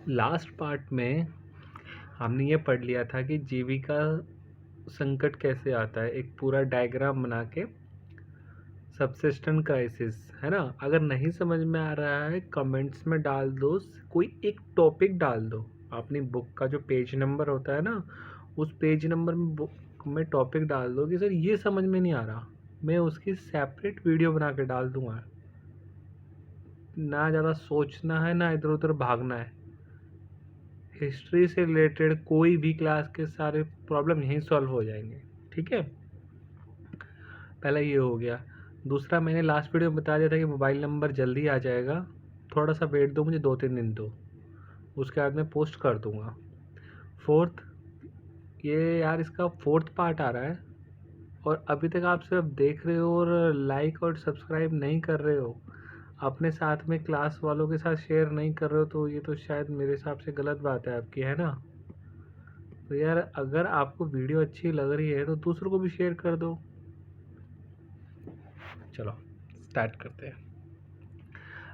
Last part में हमने ये पढ़ लिया था कि जीविका संकट कैसे आता है, एक पूरा डायग्राम बना के। सबसिस्टेंट क्राइसिस है ना। अगर नहीं समझ में आ रहा है कमेंट्स में डाल दो, कोई एक टॉपिक डाल दो। अपनी बुक का जो पेज नंबर होता है ना, उस पेज नंबर में बुक में टॉपिक डाल दो कि सर ये समझ में नहीं आ रहा, मैं उसकी सेपरेट वीडियो बना के डाल दूंगा। ना ज़्यादा सोचना है, ना इधर उधर भागना है। हिस्ट्री से रिलेटेड कोई भी क्लास के सारे प्रॉब्लम यहीं सॉल्व हो जाएंगे। ठीक है, पहला ये हो गया। दूसरा, मैंने लास्ट वीडियो में बता दिया था कि मोबाइल नंबर जल्दी आ जाएगा, थोड़ा सा वेट दो, मुझे 2-3 दिन दो, उसके बाद मैं पोस्ट कर दूंगा। फोर्थ, ये यार इसका फोर्थ पार्ट आ रहा है और अभी तक आप सिर्फ देख रहे हो और लाइक और सब्सक्राइब नहीं कर रहे हो, अपने साथ में क्लास वालों के साथ शेयर नहीं कर रहे हो, तो ये तो शायद मेरे हिसाब से गलत बात है आपकी, है ना। तो यार अगर आपको वीडियो अच्छी लग रही है तो दूसरों को भी शेयर कर दो। चलो स्टार्ट करते हैं।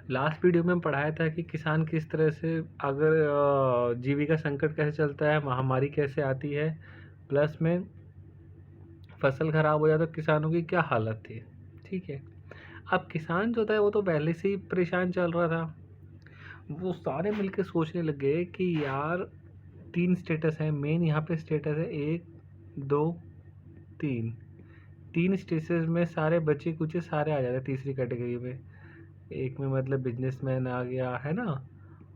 लास्ट वीडियो में पढ़ाया था कि किसान किस तरह से, अगर जीविका संकट कैसे चलता है, महामारी कैसे आती है, प्लस में फसल खराब हो जाए तो किसानों की क्या हालत थी। ठीक है, अब किसान जो था वो तो पहले से ही परेशान चल रहा था। वो सारे मिलके सोचने लगे कि यार 3 स्टेटस है मेन यहाँ पे। स्टेटस है 1, 2, 3। 3 स्टेटस में सारे बच्चे कुछ सारे आ जाते तीसरी कैटेगरी में। एक में मतलब बिजनेसमैन आ गया है ना,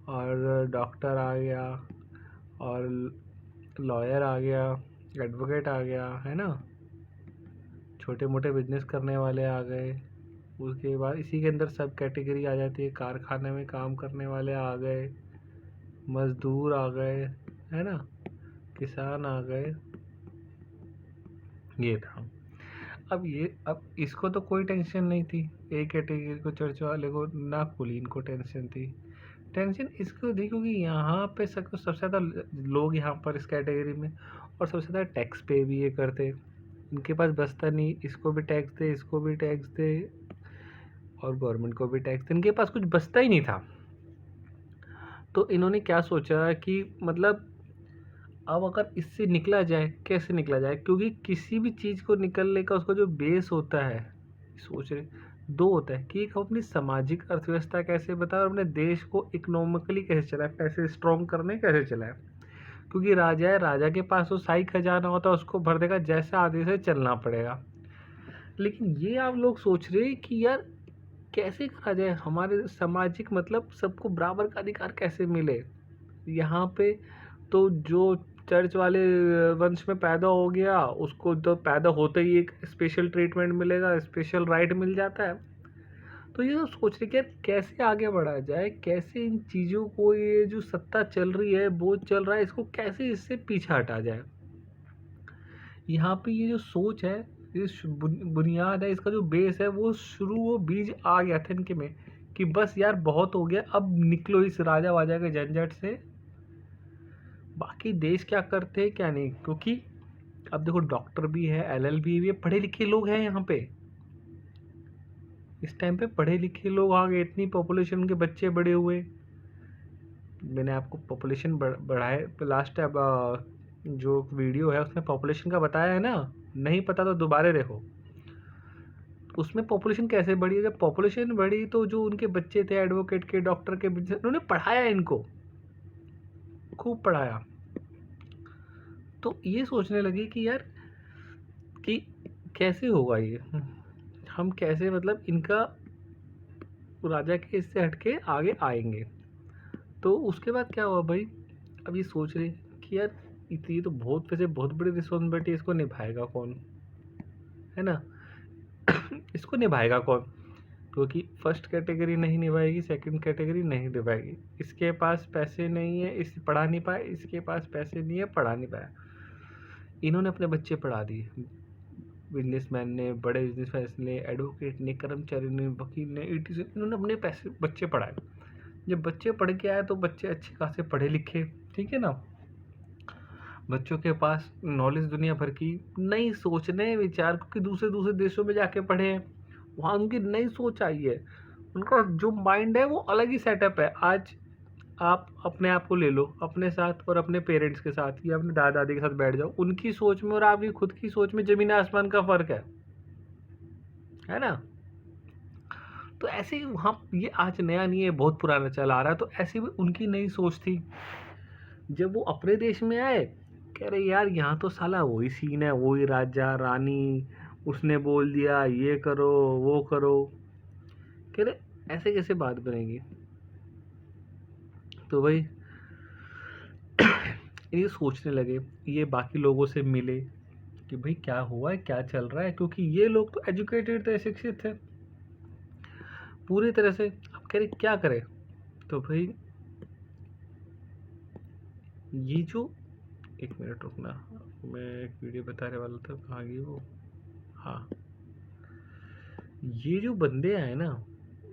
और डॉक्टर आ गया, और लॉयर आ गया, एडवोकेट आ गया, है ना, छोटे मोटे बिजनेस करने वाले आ गए। उसके बाद इसी के अंदर सब कैटेगरी आ जाती है, कारखाने में काम करने वाले आ गए, मजदूर आ गए, है ना, किसान आ गए। ये था। अब इसको तो कोई टेंशन नहीं थी, एक कैटेगरी को, चर्च वाले को ना, कुलीन को टेंशन थी। टेंशन इसको थी क्योंकि यहाँ पे सबसे ज़्यादा लोग यहाँ पर इस कैटेगरी में, और सबसे ज़्यादा टैक्स पे भी ये करते। इनके पास बचता नहीं, इसको भी टैक्स दे, इसको भी टैक्स दे, और गवर्नमेंट को भी टैक्स दे, इनके पास कुछ बचता ही नहीं था। तो इन्होंने क्या सोचा कि मतलब अब अगर इससे निकला जाए, कैसे निकला जाए, क्योंकि किसी भी चीज़ को निकलने का उसका जो बेस होता है, सोच रहे दो होता है कि एक हम अपनी सामाजिक अर्थव्यवस्था कैसे बताएं और अपने देश को इकोनॉमिकली कैसे चलाएं, पैसे स्ट्रॉन्ग करने कैसे चलाएं। क्योंकि राजा है, राजा के पास तो शाही खजाना होता है, उसको भर देगा, जैसा आदेश है चलना पड़ेगा। लेकिन ये आप लोग सोच रहे हैं कि यार कैसे करा जाए, हमारे सामाजिक मतलब सबको बराबर का अधिकार कैसे मिले। यहाँ पे तो जो चर्च वाले वंश में पैदा हो गया, उसको तो पैदा होते ही एक स्पेशल ट्रीटमेंट मिलेगा, स्पेशल राइट मिल जाता है। तो ये तो सोच रहे कि यार कैसे आगे बढ़ा जाए, कैसे इन चीज़ों को, ये जो सत्ता चल रही है, बोझ चल रहा है, इसको कैसे इससे पीछे हटा जाए। यहाँ पे ये जो सोच है, इस बुनियाद है, इसका जो बेस है, वो शुरू, वो बीज आ गया था इनके में कि बस यार बहुत हो गया, अब निकलो इस राजा वाजा के झंझट से। बाकी देश क्या करते हैं क्या नहीं, क्योंकि अब देखो डॉक्टर भी है, एलएलबी भी है, पढ़े लिखे लोग हैं यहाँ पे। इस टाइम पे पढ़े लिखे लोग आ गए, इतनी पॉपुलेशन के बच्चे बड़े हुए। मैंने आपको पॉपुलेशन बढ़ाए लास्ट टाइम जो वीडियो है उसमें पॉपुलेशन का बताया है ना, नहीं पता तो दोबारा देखो। उसमें पॉपुलेशन कैसे बढ़ी है, जब पॉपुलेशन बढ़ी तो जो उनके बच्चे थे एडवोकेट के, डॉक्टर के, उन्होंने पढ़ाया, इनको खूब पढ़ाया। तो ये सोचने लगी कि यार कि कैसे होगा ये, हम कैसे मतलब इनका राजा के इससे हटके आगे आएंगे। तो उसके बाद क्या हुआ भाई, अब ये सोच रहे कि यार ये तो बहुत वैसे बहुत बड़ी रिस्पॉन्सिबिलिटी, इसको निभाएगा कौन, है ना। इसको निभाएगा कौन, क्योंकि फर्स्ट कैटेगरी नहीं निभाएगी, सेकंड कैटेगरी नहीं निभाएगी, इसके पास पैसे नहीं है, इस पढ़ा नहीं पाए, इसके पास पैसे नहीं है, पढ़ा नहीं पाया। इन्होंने अपने बच्चे पढ़ा दिए, बिजनेसमैन ने, बड़े बिजनेसमैन ने, एडवोकेट ने, कर्मचारी ने, वकील ने, ईटीसी, इन्होंने अपने पैसे बच्चे पढ़ाए। जब बच्चे पढ़ के आए तो बच्चे अच्छे खासे पढ़े लिखे, ठीक है ना, बच्चों के पास नॉलेज दुनिया भर की, नई सोच, नए विचार, क्योंकि दूसरे दूसरे देशों में जाके पढ़े हैं, वहाँ उनकी नई सोच आई है, उनका जो माइंड है वो अलग ही सेटअप है। आज आप अपने आप को ले लो अपने साथ और अपने पेरेंट्स के साथ या अपने दादा दादी के साथ बैठ जाओ, उनकी सोच में और आपकी खुद की सोच में ज़मीन आसमान का फ़र्क है ना? तो ऐसे ही वहाँ ये आज नया नहीं है, बहुत पुराना चला आ रहा है। तो ऐसे भी उनकी नई सोच थी। जब वो अपने देश में आए, कह रहे यार यहाँ तो साला वही सीन है, वही राजा रानी, उसने बोल दिया ये करो वो करो। कह रहे ऐसे कैसे बात बनेगी? तो भाई ये सोचने लगे, ये बाकी लोगों से मिले कि भाई क्या हुआ है, क्या चल रहा है, क्योंकि ये लोग तो एजुकेटेड थे, शिक्षित थे पूरी तरह से। अब कह रहे क्या करें? तो भाई ये जो, एक मिनट रुकना, मैं एक वीडियो बताने वाला था, कहाँ गई वो? हाँ, ये जो बंदे आए ना,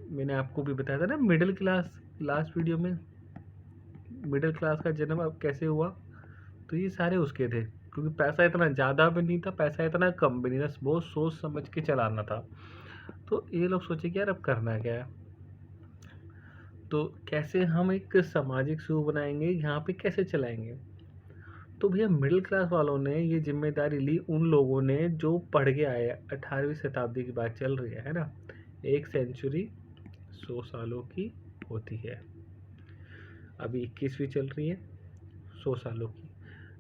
मैंने आपको भी बताया था ना मिडिल क्लास, लास्ट वीडियो में, मिडिल क्लास का जन्म अब कैसे हुआ। तो ये सारे उसके थे, क्योंकि पैसा इतना ज़्यादा भी नहीं था, पैसा इतना कम भी नहीं था, बहुत सोच समझ के चलाना था। तो ये लोग सोचे कि यार अब करना क्या है, तो कैसे हम एक सामाजिक शो बनाएंगे, यहाँ पे कैसे चलाएंगे। तो भैया मिडिल क्लास वालों ने ये जिम्मेदारी ली, उन लोगों ने जो पढ़ के आए। 18वीं शताब्दी की बात चल रही है ना, एक सेंचुरी 100 सालों की होती है, अभी 21वीं चल रही है, 100 सालों की,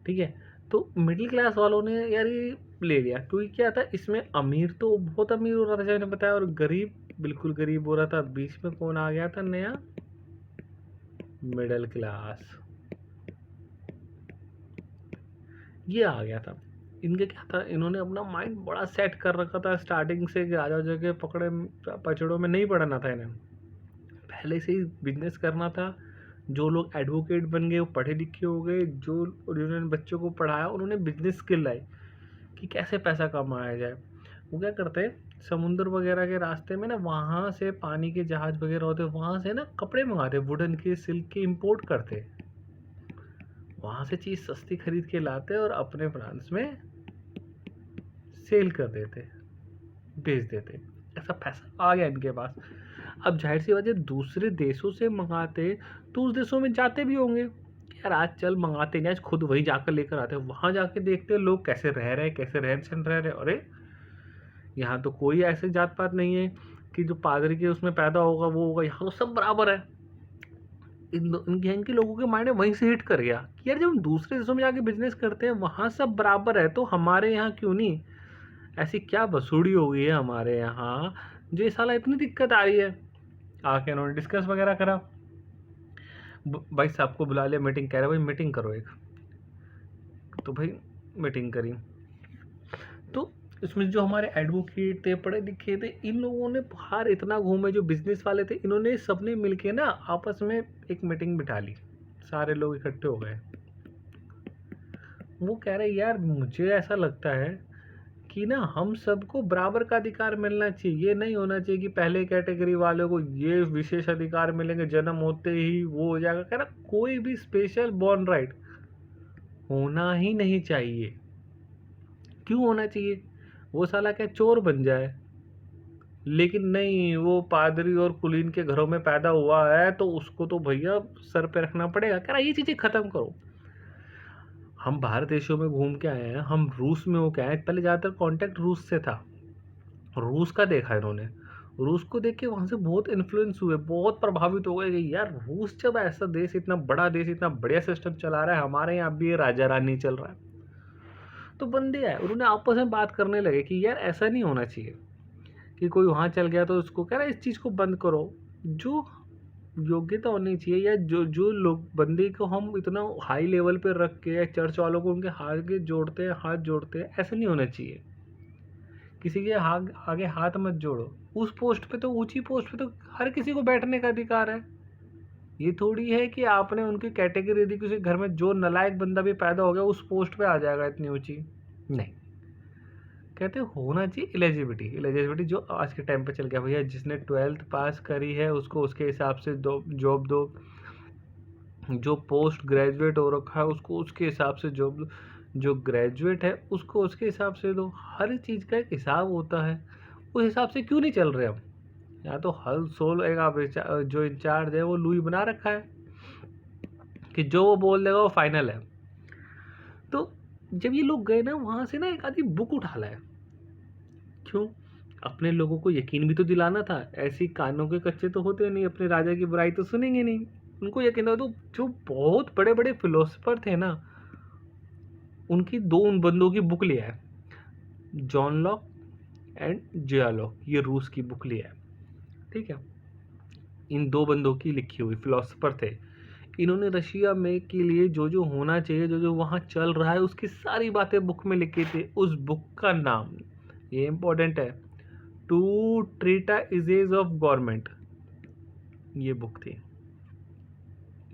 ठीक है। तो मिडिल क्लास वालों ने यार ये ले लिया, क्योंकि क्या था इसमें, अमीर तो बहुत अमीर हो रहा था जैसे मैंने बताया, और गरीब बिल्कुल गरीब हो रहा था। बीच में कौन आ गया था नया? मिडिल क्लास, ये आ गया था। इनके क्या था, इन्होंने अपना माइंड बड़ा सेट कर रखा था स्टार्टिंग से कि राजा जगह पकड़े पचड़ों में नहीं पड़ना था इन्हें, पहले से ही बिजनेस करना था। जो लोग एडवोकेट बन गए वो पढ़े लिखे हो गए, जो उन्होंने बच्चों को पढ़ाया उन्होंने बिजनेस स्किल लाई कि कैसे पैसा कमाया जाए। वो क्या करते हैं, समुद्र वगैरह के रास्ते में ना, वहाँ से पानी के जहाज वगैरह होते, वहाँ से ना कपड़े मंगाते, वुडन के, सिल्क के इम्पोर्ट करते, वहाँ से चीज़ सस्ती खरीद के लाते और अपने फ्रांस में सेल कर देते, बेच देते। ऐसा पैसा आ गया इनके पास। अब जाहिर सी बात है, दूसरे देशों से मंगाते तो उस देशों में जाते भी होंगे, यार आज चल मंगाते नहीं, आज खुद वही जाकर लेकर आते, वहाँ जाके देखते लोग कैसे रह रहे हैं, कैसे रहन सहन रह रहे। अरे यहाँ तो कोई ऐसे जात पात नहीं है कि जो पादरी के उसमें पैदा होगा वो होगा, यहाँ तो सब बराबर है। इनके लोगों के माइंड में वहीं से हिट कर गया कि यार जब हम दूसरे देशों में जाके बिजनेस करते हैं वहाँ सब बराबर है, तो हमारे यहाँ क्यों नहीं? ऐसी क्या बसूड़ी हो गई है हमारे यहाँ जो ये साला इतनी दिक्कत आ रही है। आके उन्होंने डिस्कस वगैरह करा, भाई साहब को बुला लिया, मीटिंग, कह रहे भाई मीटिंग करो एक। तो भाई मीटिंग करी, तो इसमें जो हमारे एडवोकेट थे, पढ़े लिखे थे, इन लोगों ने बाहर इतना घूमे, जो बिजनेस वाले थे, इन्होंने सबने मिलके ना आपस में एक मीटिंग बिठा ली, सारे लोग इकट्ठे हो गए। वो कह रहे यार मुझे ऐसा लगता है कि ना हम सबको बराबर का अधिकार मिलना चाहिए, ये नहीं होना चाहिए कि पहले कैटेगरी वालों को ये विशेष अधिकार मिलेंगे, जन्म होते ही वो हो जाएगा। कह रहा कोई भी स्पेशल बॉर्न राइट होना ही नहीं चाहिए। क्यों होना चाहिए? वो साला क्या चोर बन जाए? लेकिन नहीं, वो पादरी और कुलीन के घरों में पैदा हुआ है तो उसको तो भैया सर पे रखना पड़ेगा। कह रहा ये चीज़ें ख़त्म करो। हम बाहर देशों में घूम के आए हैं, हम रूस में हो के आए, पहले ज़्यादातर कांटेक्ट रूस से था, रूस का देखा इन्होंने, रूस को देख के वहाँ से बहुत इन्फ्लुएंस हुए, बहुत प्रभावित हो गए कि यार रूस जब ऐसा देश, इतना बड़ा देश, इतना बढ़िया सिस्टम चला रहा है, हमारे यहाँ भी ये राजा रानी चल रहा है। तो बंदे आए, उन्होंने आपस में बात करने लगे कि यार ऐसा नहीं होना चाहिए कि कोई वहाँ चल गया तो उसको कह रहा है इस चीज़ को बंद करो। जो योग्यता होनी चाहिए, या जो जो लोग बंदे को हम इतना हाई लेवल पे रख के, या चर्च वालों को उनके हाथ जोड़ते हैं, ऐसा नहीं होना चाहिए। किसी के आगे हाथ मत जोड़ो। उस पोस्ट पे तो, ऊंची पोस्ट पे तो हर किसी को बैठने का अधिकार है। ये थोड़ी है कि आपने उनकी कैटेगरी दी, किसी घर में जो नालायक बंदा भी पैदा हो गया उस पोस्ट पे आ जाएगा इतनी ऊंची, नहीं। कहते होना चाहिए एलिजिबिलिटी, जो आज के टाइम पे चल गया, भैया जिसने 12th पास करी है उसको उसके हिसाब से दो जॉब दो, जो पोस्ट ग्रेजुएट हो रखा है उसको उसके हिसाब से जॉब दो, जो ग्रेजुएट है उसको उसके हिसाब से दो। हर चीज़ का एक हिसाब होता है, उस हिसाब से क्यों नहीं चल रहे हम? या तो हल सोल एक आप जो इंचार्ज है वो लुई बना रखा है, कि जो वो बोल देगा वो फाइनल है। तो जब ये लोग गए ना वहाँ से ना एक आदमी बुक उठा लाया। क्यों? अपने लोगों को यकीन भी तो दिलाना था। ऐसी कानों के कच्चे तो होते नहीं, अपने राजा की बुराई तो सुनेंगे नहीं। उनको यकीन था। तो जो बहुत बड़े बड़े फिलोसफर थे ना, उनकी उन बंदों की बुक लिया है। जॉन लॉक एंड जिया लॉक, ये रूस की बुक लिया है। ठीक है, इन दो बंदों की लिखी हुई, फिलोसफर थे। इन्होंने रशिया में के लिए जो जो होना चाहिए, जो जो वहाँ चल रहा है, उसकी सारी बातें बुक में लिखी थी। उस बुक का नाम, ये इंपॉर्टेंट है, टू ट्रीटाइजेज ऑफ गवर्नमेंट, ये बुक थी।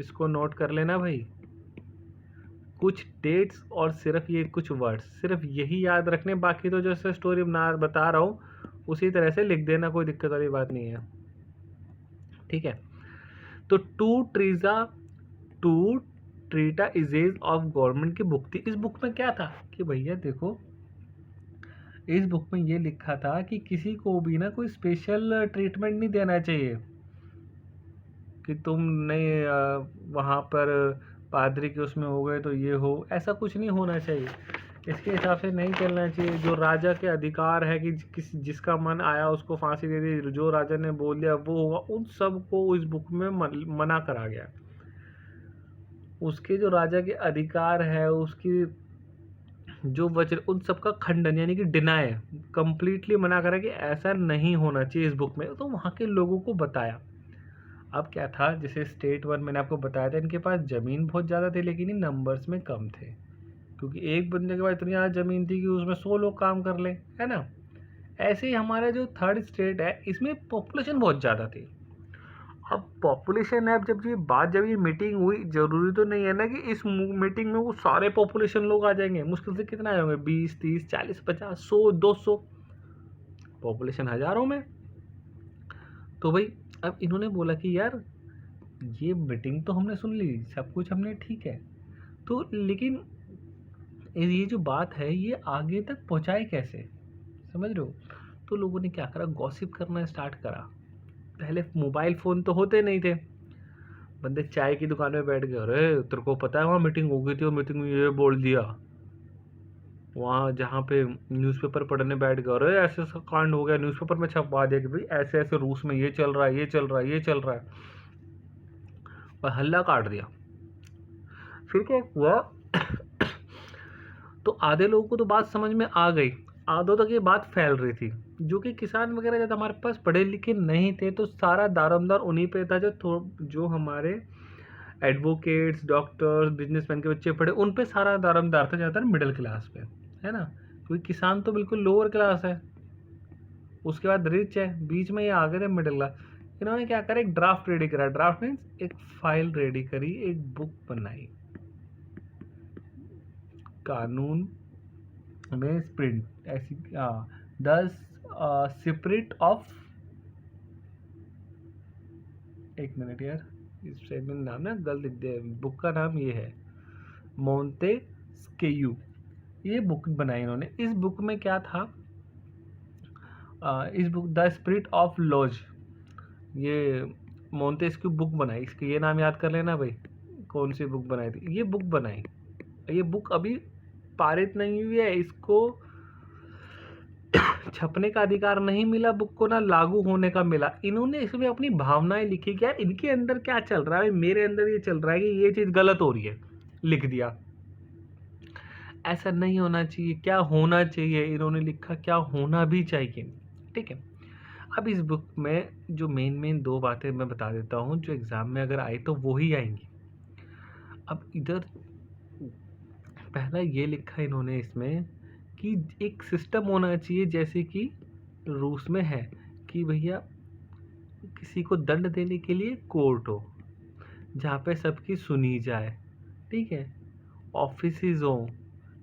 इसको नोट कर लेना भाई। कुछ डेट्स और सिर्फ ये कुछ वर्ड्स, सिर्फ यही याद रखने, बाकी तो जैसे स्टोरी बता रहा हूँ उसी तरह से लिख देना, कोई दिक्कत वाली बात नहीं है। ठीक है, तो टू ट्रीटा इजेज ऑफ गवर्नमेंट की बुक थी। इस बुक में क्या था कि भैया देखो, इस बुक में ये लिखा था कि किसी को भी ना कोई स्पेशल ट्रीटमेंट नहीं देना चाहिए कि तुम नहीं वहाँ पर पादरी के उसमें हो गए तो ये हो, ऐसा कुछ नहीं होना चाहिए। इसके हिसाब से नहीं चलना चाहिए। जो राजा के अधिकार है कि जिसका मन आया उसको फांसी दे दी, जो राजा ने बोल दिया वो होगा, उन सब को इस बुक में मना करा गया। उसके जो राजा के अधिकार है, उसकी जो वचन, उन सब का खंडन यानी कि डिनाई, कंप्लीटली मना करा कि ऐसा नहीं होना चाहिए इस बुक में। तो वहाँ के लोगों को बताया। अब क्या था, जैसे स्टेट वन मैंने आपको बताया था, इनके पास ज़मीन बहुत ज़्यादा थी लेकिन इन नंबर्स में कम थे, क्योंकि एक बंदे के पास इतनी ज़्यादा ज़मीन थी कि उसमें 100 लोग काम कर ले, है ना। ऐसे ही हमारा जो थर्ड स्टेट है, इसमें पॉपुलेशन बहुत ज़्यादा थी। अब पॉपुलेशन है, अब जब ये मीटिंग हुई, ज़रूरी तो नहीं है ना कि इस मीटिंग में वो सारे पॉपुलेशन लोग आ जाएंगे। मुश्किल से कितना आए होंगे, 20, 30, 40, 50, 100, 200, पॉपुलेशन हज़ारों में। तो भाई अब इन्होंने बोला कि यार ये मीटिंग तो हमने सुन ली, सब कुछ हमने ठीक है, तो लेकिन ये जो बात है ये आगे तक पहुंचाए कैसे, समझ रहे हो। तो लोगों ने क्या करा, गॉसिप करना स्टार्ट करा। पहले मोबाइल फ़ोन तो होते नहीं थे। बंदे चाय की दुकान में बैठ गए, अरे तेरे को पता है वहाँ मीटिंग हो गई थी और मीटिंग में ये बोल दिया। वहाँ जहाँ पे न्यूज़पेपर पढ़ने बैठ गए, अरे ऐसे ऐसा कांड हो गया, न्यूज़पेपर में छपवा दिया कि भाई ऐसे ऐसे रूस में ये चल रहा है, ये चल रहा है, ये चल रहा है, और हल्ला काट दिया। फिर क्या हुआ, तो आधे लोगों को तो बात समझ में आ गई, आधों तक ये बात फैल रही थी। जो कि किसान वगैरह जब हमारे पास पढ़े लिखे नहीं थे, तो सारा दारोमदार उन्हीं पे था, जो हमारे एडवोकेट्स, डॉक्टर्स, बिजनेसमैन के बच्चे पढ़े, उन पे सारा दारोमदार था, ज़्यादातर मिडिल क्लास पे, है ना। क्योंकि किसान तो बिल्कुल लोअर क्लास है, उसके बाद रिच है, बीच में ये आ गए थे मिडिल क्लास। इन्होंने क्या करा, एक ड्राफ्ट रेडी करा। ड्राफ्ट मीन्स एक फाइल रेडी करी, एक बुक बनाई, कानून में स्प्रिंट ऐसी, द स्पिरिट ऑफ, एक मिनट यार, इस शायद मैंने नाम ना गलत लिख दिया। बुक का नाम ये है मोंटेस्क्यू, ये बुक बनाई इन्होंने। इस बुक में क्या था, इस book the spirit of laws, ये मोंटेस्क्यू बुक बनाई। इसके ये नाम याद कर लेना भाई, कौन सी बुक बनाई थी, ये बुक बनाई। ये बुक अभी पारित नहीं हुई है, इसको छपने का अधिकार नहीं मिला बुक को, ना लागू होने का मिला। इन्होंने इसमें अपनी भावनाएं लिखी, क्या इनके अंदर क्या चल रहा है, मेरे अंदर ये चल रहा है कि ये चीज़ गलत हो रही है, लिख दिया। ऐसा नहीं होना चाहिए, क्या होना चाहिए, इन्होंने लिखा क्या होना भी चाहिए। ठीक है, अब इस बुक में जो मेन दो बातें मैं बता देता हूँ, जो एग्ज़ाम में अगर आई तो वो ही आएंगी। अब इधर पहला ये लिखा इन्होंने इसमें कि एक सिस्टम होना चाहिए, जैसे कि रूस में है कि भैया किसी को दंड देने के लिए कोर्ट हो, जहाँ पे सबकी सुनी जाए। ठीक है, ऑफिसेज हो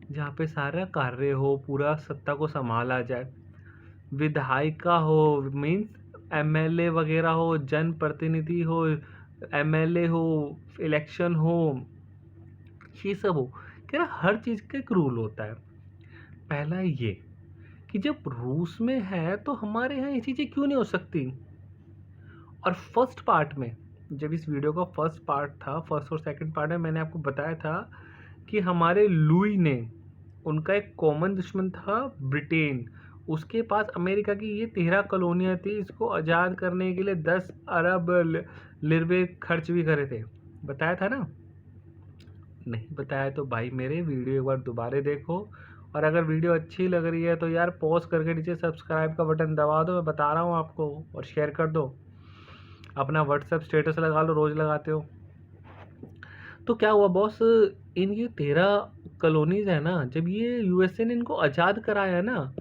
जहाँ पे सारा कार्य हो, पूरा सत्ता को संभाला जाए। विधायिका हो, मीन्स एमएलए वगैरह हो, जनप्रतिनिधि हो, एमएलए हो, इलेक्शन हो, ये सब हो। क्या हर चीज़ का एक रूल होता है। पहला ये कि जब रूस में है तो हमारे यहाँ ये चीज़ें क्यों नहीं हो सकती। और फर्स्ट पार्ट में जब इस वीडियो का फर्स्ट पार्ट था, फर्स्ट और सेकंड पार्ट में मैंने आपको बताया था कि हमारे लुई ने, उनका एक कॉमन दुश्मन था ब्रिटेन, उसके पास अमेरिका की ये 13 कॉलोनियाँ थी, इसको आज़ाद करने के लिए 10 अरब लिरवे खर्च भी करे थे। बताया था ना? नहीं बताया तो भाई मेरे वीडियो एक बार दोबारा देखो, और अगर वीडियो अच्छी लग रही है तो यार पॉज करके नीचे सब्सक्राइब का बटन दबा दो, मैं बता रहा हूँ आपको, और शेयर कर दो, अपना व्हाट्सएप स्टेटस लगा लो, रोज़ लगाते हो। तो क्या हुआ बॉस, इन ये 13 कॉलोनीज है ना, जब ये यूएसए ने इनको आज़ाद कराया ना,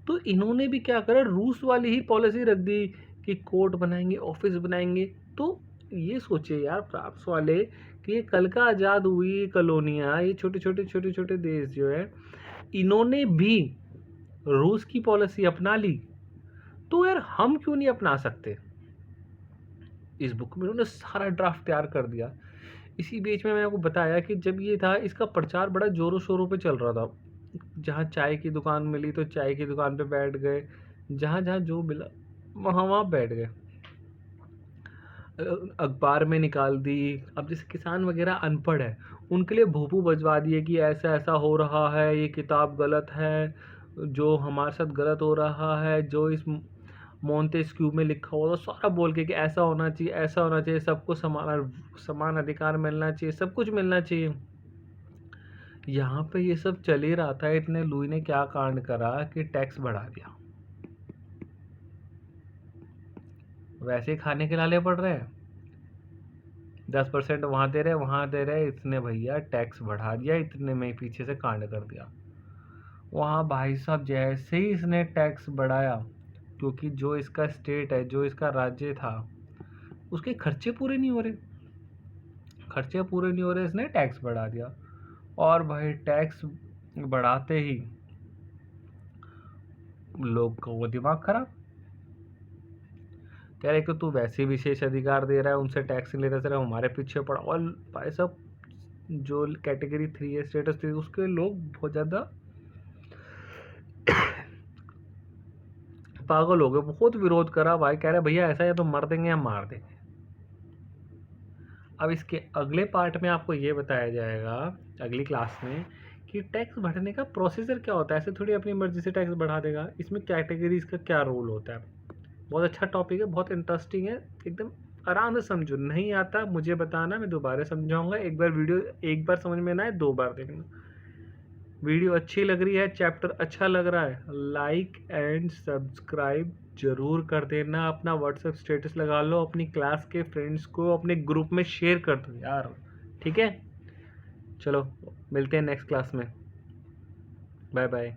तो इन्होंने भी क्या करा, रूस वाली ही पॉलिसी रख दी कि कोर्ट बनाएंगे, ऑफिस बनाएंगे। तो ये सोचे यार फ्रांस वाले कि ये कल का आज़ाद हुई कॉलोनियाँ, ये छोटे छोटे देश जो है, इन्होंने भी रूस की पॉलिसी अपना ली, तो यार हम क्यों नहीं अपना सकते। इस बुक में उन्होंने सारा ड्राफ्ट तैयार कर दिया। इसी बीच में मैंने आपको बताया कि जब ये था, इसका प्रचार बड़ा ज़ोरों शोरों पे चल रहा था। जहाँ चाय की दुकान मिली तो चाय की दुकान पे बैठ गए, जहाँ जहाँ जो मिला वहाँ वहाँ बैठ गए, अखबार में निकाल दी। अब जैसे किसान वगैरह अनपढ़ है, उनके लिए भूपू बजवा दिए कि ऐसा ऐसा हो रहा है, ये किताब गलत है, जो हमारे साथ गलत हो रहा है, जो इस मोंटेस्क्यू में लिखा हुआ था सारा बोल के कि ऐसा होना चाहिए, ऐसा होना चाहिए, सबको समान समान अधिकार मिलना चाहिए, सब कुछ मिलना चाहिए। यहाँ पे ये सब चल ही रहा था, इतने लुई ने क्या कांड करा कि टैक्स बढ़ा दिया। वैसे ही खाने के लाले पड़ रहे हैं, 10% वहाँ दे रहे, वहाँ दे रहे, इसने भैया टैक्स बढ़ा दिया, इतने में ही पीछे से कांड कर दिया। वहाँ भाई साहब जैसे ही इसने टैक्स बढ़ाया, क्योंकि जो इसका स्टेट है, जो इसका राज्य था, उसके खर्चे पूरे नहीं हो रहे, इसने टैक्स बढ़ा दिया। और भाई टैक्स बढ़ाते ही लोग को वो दिमाग खराब, कह रहे कि तू वैसे विशेष अधिकार दे रहा है, उनसे टैक्स नहीं लेता, सिर्फ हमारे पीछे पड़ा। और भाई साहब जो कैटेगरी 3 है स्टेटस थी, उसके लोग बहुत ज़्यादा पागल हो गए, बहुत विरोध करा भाई, कह रहे भैया ऐसा है तो मर देंगे या मार देंगे। अब इसके अगले पार्ट में आपको ये बताया जाएगा अगली क्लास में कि टैक्स बढ़ने का प्रोसीजर क्या होता है, ऐसे थोड़ी अपनी मर्जी से टैक्स बढ़ा देगा, इसमें कैटेगरीज का क्या रोल होता है। बहुत अच्छा टॉपिक है, बहुत इंटरेस्टिंग है, एकदम आराम से समझो। नहीं आता मुझे बताना, मैं दोबारा समझाऊंगा। एक बार वीडियो एक बार समझ में ना आए 2 बार देखना। वीडियो अच्छी लग रही है, चैप्टर अच्छा लग रहा है, लाइक एंड सब्सक्राइब जरूर कर देना। अपना व्हाट्सएप स्टेटस लगा लो, अपनी क्लास के फ्रेंड्स को अपने ग्रुप में शेयर कर दो यार, ठीक है। चलो मिलते हैं नेक्स्ट क्लास में, बाय बाय।